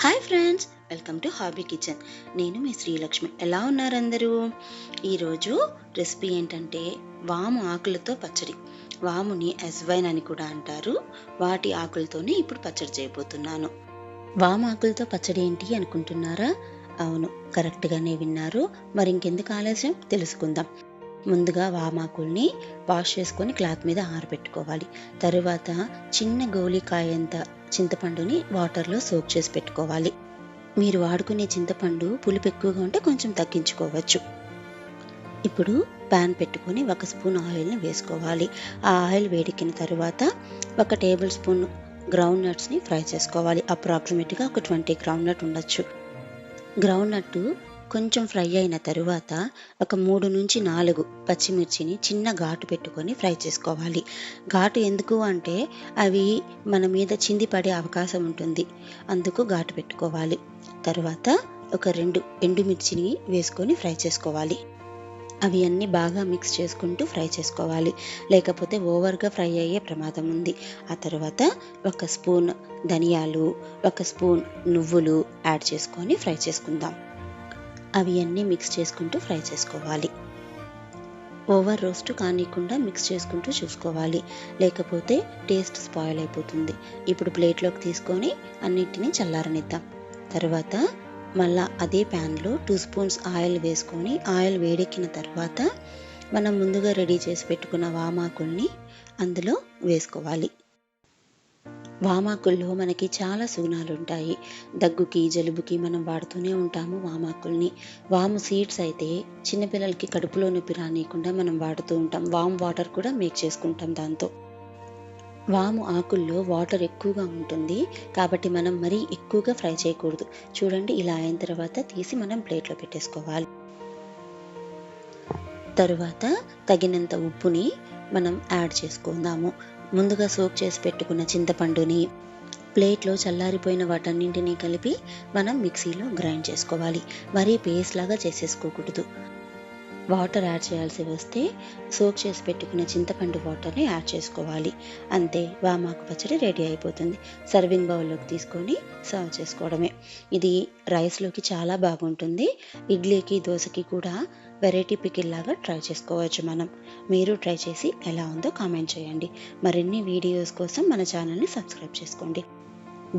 Hi friends, welcome to hobby kitchen. నేను మీ శ్రీలక్ష్మి. ఎలా ఉన్నారు అందరూ? ఈరోజు రెసిపీ ఏంటంటే వాము ఆకులతో పచ్చడి. వాముని అజ్వైన్ అని కూడా అంటారు. వాటి ఆకులతోనే ఇప్పుడు పచ్చడి చేయబోతున్నాను. వాము ఆకులతో పచ్చడి ఏంటి అనుకుంటున్నారా? అవును, కరెక్ట్గానే విన్నారు. మరి ఇంకెందుకు ఆలస్యం, తెలుసుకుందాం. ముందుగా వామాకుల్ని వాష్ చేసుకొని క్లాత్ మీద ఆరబెట్టుకోవాలి. తరువాత చిన్న గోలికాయంత చింతపండుని వాటర్లో సోక్ చేసి పెట్టుకోవాలి. మీరు వాడుకునే చింతపండు పులుపు ఎక్కువగా ఉంటే కొంచెం తగ్గించుకోవచ్చు. ఇప్పుడు ప్యాన్ పెట్టుకొని 1 స్పూన్ ఆయిల్ని వేసుకోవాలి. ఆ ఆయిల్ వేడెక్కిన తర్వాత 1 టేబుల్ స్పూన్ గ్రౌండ్ నట్స్ని ఫ్రై చేసుకోవాలి. అప్రాక్సిమేట్గా ఒక 20 గ్రౌండ్ నట్ ఉండొచ్చు. గ్రౌండ్ నట్టు కొంచెం ఫ్రై అయిన తరువాత 3 నుంచి 4 పచ్చిమిర్చిని చిన్న ఘాటు పెట్టుకొని ఫ్రై చేసుకోవాలి. ఘాటు ఎందుకు అంటే అవి మన మీద చింది పడే అవకాశం ఉంటుంది, అందుకు ఘాటు పెట్టుకోవాలి. తరువాత ఒక 2 ఎండుమిర్చిని వేసుకొని ఫ్రై చేసుకోవాలి. అవి అన్నీ బాగా మిక్స్ చేసుకుంటూ ఫ్రై చేసుకోవాలి, లేకపోతే ఓవర్గా ఫ్రై అయ్యే ప్రమాదం ఉంది. ఆ తర్వాత 1 స్పూన్ ధనియాలు, 1 స్పూన్ నువ్వులు యాడ్ చేసుకొని ఫ్రై చేసుకుందాం. అవి అన్నీ మిక్స్ చేసుకుంటూ ఫ్రై చేసుకోవాలి. ఓవర్ రోస్ట్ కానికుండా మిక్స్ చేసుకుంటూ చూసుకోవాలి, లేకపోతే టేస్ట్ స్పాయిల్ అయిపోతుంది. ఇప్పుడు ప్లేట్లోకి తీసుకొని అన్నిటినీ చల్లారనిద్దాం. తర్వాత మళ్ళా అదే ప్యాన్లో 2 స్పూన్స్ ఆయిల్ వేసుకొని ఆయిల్ వేడెక్కిన తర్వాత మనం ముందుగా రెడీ చేసి పెట్టుకున్న వామాకుల్ని అందులో వేసుకోవాలి. వామాకుల్లో మనకి చాలా సుగుణాలు ఉంటాయి. దగ్గుకి, జలుబుకి మనం వాడుతూనే ఉంటాము వామాకుల్ని. వాము సీడ్స్ అయితే చిన్నపిల్లలకి కడుపులో నొప్పి రానియకుండా మనం వాడుతూ ఉంటాం. వాము వాటర్ కూడా మేక్ చేసుకుంటాం దాంతో. వాము ఆకుల్లో వాటర్ ఎక్కువగా ఉంటుంది కాబట్టి మనం మరీ ఎక్కువగా ఫ్రై చేయకూడదు. చూడండి, ఇలా అయిన తర్వాత తీసి మనం ప్లేట్లో పెట్టేసుకోవాలి. తరువాత తగినంత ఉప్పుని మనం యాడ్ చేసుకుందాము. ముందుగా సోక్ చేసి పెట్టుకున్న చింతపండుని ప్లేట్లో చల్లారిపోయిన వాటన్నింటినీ కలిపి మనం మిక్సీలో గ్రైండ్ చేసుకోవాలి. మరీ పేస్ట్ లాగా చేసేసుకోకూడదు. వాటర్ యాడ్ చేయాల్సి వస్తే సోక్ చేసి పెట్టుకున్న చింతపండు వాటర్ని యాడ్ చేసుకోవాలి. అంతే, వామాకు పచ్చడి రెడీ అయిపోతుంది. సర్వింగ్ బౌల్లోకి తీసుకొని సర్వ్ చేసుకోవడమే. ఇది రైస్లోకి చాలా బాగుంటుంది. ఇడ్లీకి, దోశకి కూడా వెరైటీ పికిల్ లాగా ట్రై చేసుకోవచ్చు మనం. మీరు ట్రై చేసి ఎలా ఉందో కామెంట్ చేయండి. మరిన్ని వీడియోస్ కోసం మన ఛానల్ని సబ్స్క్రైబ్ చేసుకోండి.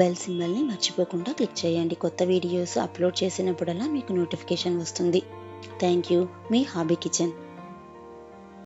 బెల్ సింబల్ని మర్చిపోకుండా క్లిక్ చేయండి. కొత్త వీడియోస్ అప్లోడ్ చేసినప్పుడల్లా మీకు నోటిఫికేషన్ వస్తుంది. Thank you. Me hobby kitchen.